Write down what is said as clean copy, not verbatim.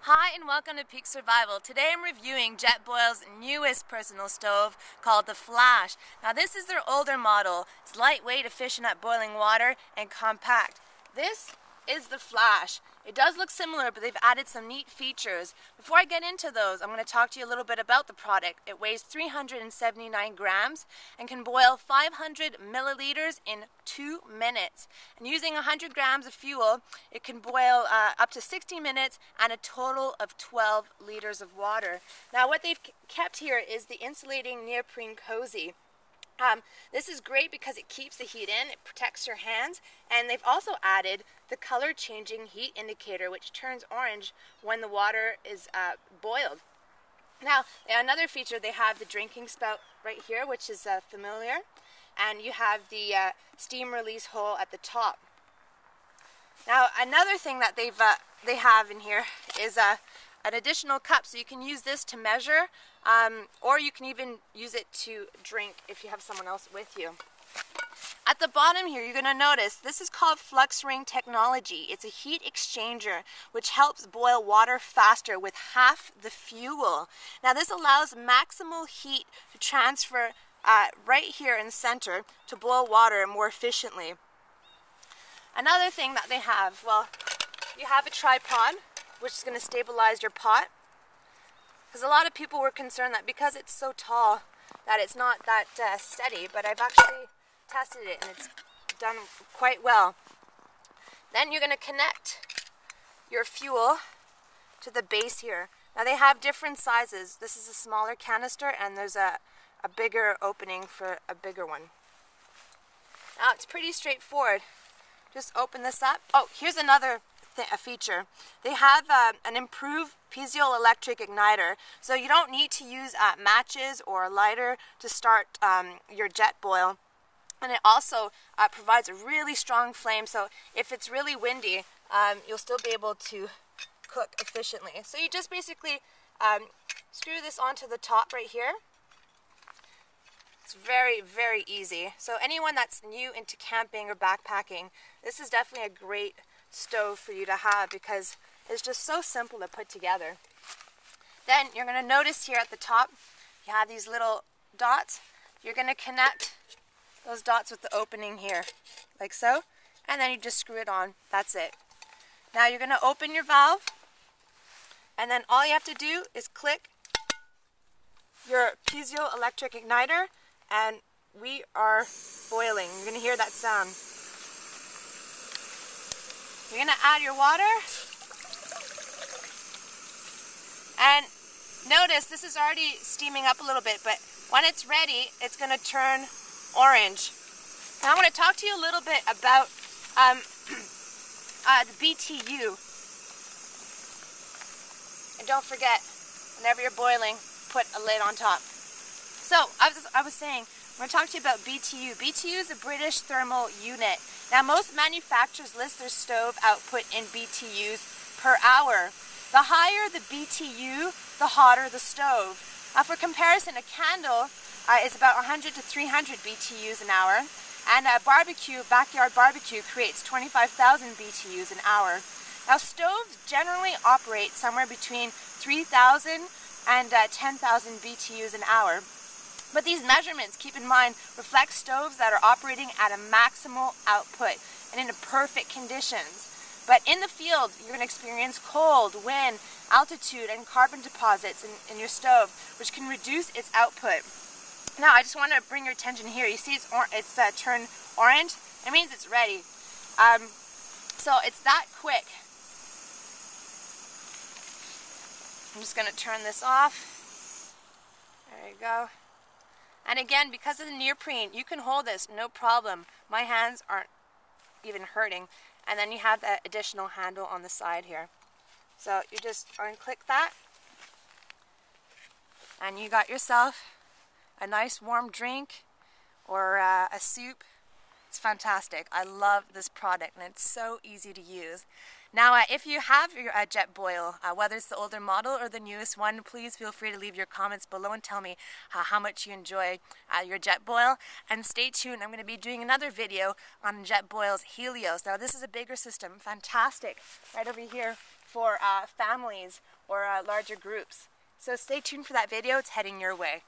Hi and welcome to Peak Survival. Today I'm reviewing Jetboil's newest personal stove called the Flash. Now this is their older model. It's lightweight, efficient at boiling water, and compact. This is the Flash. It does look similar, but they've added some neat features. Before I get into those, I'm going to talk to you a little bit about the product. It weighs 379 grams and can boil 500 milliliters in 2 minutes. And using 100 grams of fuel, it can boil up to 60 minutes and a total of 12 liters of water. Now what they've kept here is the insulating neoprene cozy. This is great because it keeps the heat in, it protects your hands, and they've also added the color changing heat indicator, which turns orange when the water is boiled. Now, another feature, they have the drinking spout right here, which is familiar, and you have the steam release hole at the top. Now, another thing that they have in here is an additional cup, so you can use this to measure, or you can even use it to drink if you have someone else with you. At the bottom here, you're going to notice this is called Flux ring technology. It's a heat exchanger which helps boil water faster with half the fuel. Now this allows maximal heat to transfer right here in the center to boil water more efficiently. Another thing that they have, well, you have a tripod which is going to stabilize your pot. Because a lot of people were concerned that because it's so tall that it's not that steady, but I've actually tested it and it's done quite well. Then you're going to connect your fuel to the base here. Now they have different sizes. This is a smaller canister and there's a bigger opening for a bigger one. Now it's pretty straightforward. Just open this up. Oh, here's another a feature. They have an improved piezoelectric igniter, so you don't need to use matches or a lighter to start your Jetboil. And it also provides a really strong flame, so if it's really windy, you'll still be able to cook efficiently. So you just basically screw this onto the top right here. It's very, very easy. So anyone that's new into camping or backpacking, this is definitely a great stove for you to have because it's just so simple to put together. Then you're going to notice here at the top, you have these little dots. You're going to connect those dots with the opening here, like so, and then you just screw it on. That's it. Now you're going to open your valve, and then all you have to do is click your piezoelectric igniter, and we are boiling. You're going to hear that sound. You're going to add your water, and notice this is already steaming up a little bit, but when it's ready, it's going to turn orange. Now I want to talk to you a little bit about the BTU. And don't forget, whenever you're boiling, put a lid on top. So, I was saying, I'm going to talk to you about BTU. BTU is a British thermal unit. Now, most manufacturers list their stove output in BTUs per hour. The higher the BTU, the hotter the stove. For comparison, a candle is about 100 to 300 BTUs an hour, and a backyard barbecue creates 25,000 BTUs an hour. Now, stoves generally operate somewhere between 3,000 and 10,000 BTUs an hour. But these measurements, keep in mind, reflect stoves that are operating at a maximal output and in perfect conditions. But in the field, you're going to experience cold, wind, altitude, and carbon deposits in your stove, which can reduce its output. Now, I just want to bring your attention here. You see it's turned orange? It means it's ready. So it's that quick. I'm just going to turn this off. There you go. And again, because of the neoprene, you can hold this, no problem. My hands aren't even hurting. And then you have that additional handle on the side here. So you just unclick that, and you got yourself a nice warm drink or a soup. It's fantastic. I love this product, and it's so easy to use. Now, if you have your Jetboil, whether it's the older model or the newest one, please feel free to leave your comments below and tell me how much you enjoy your Jetboil. And stay tuned. I'm going to be doing another video on Jetboil's Helios. Now, this is a bigger system. Fantastic. Right over here. for families or larger groups. So stay tuned for that video, it's heading your way.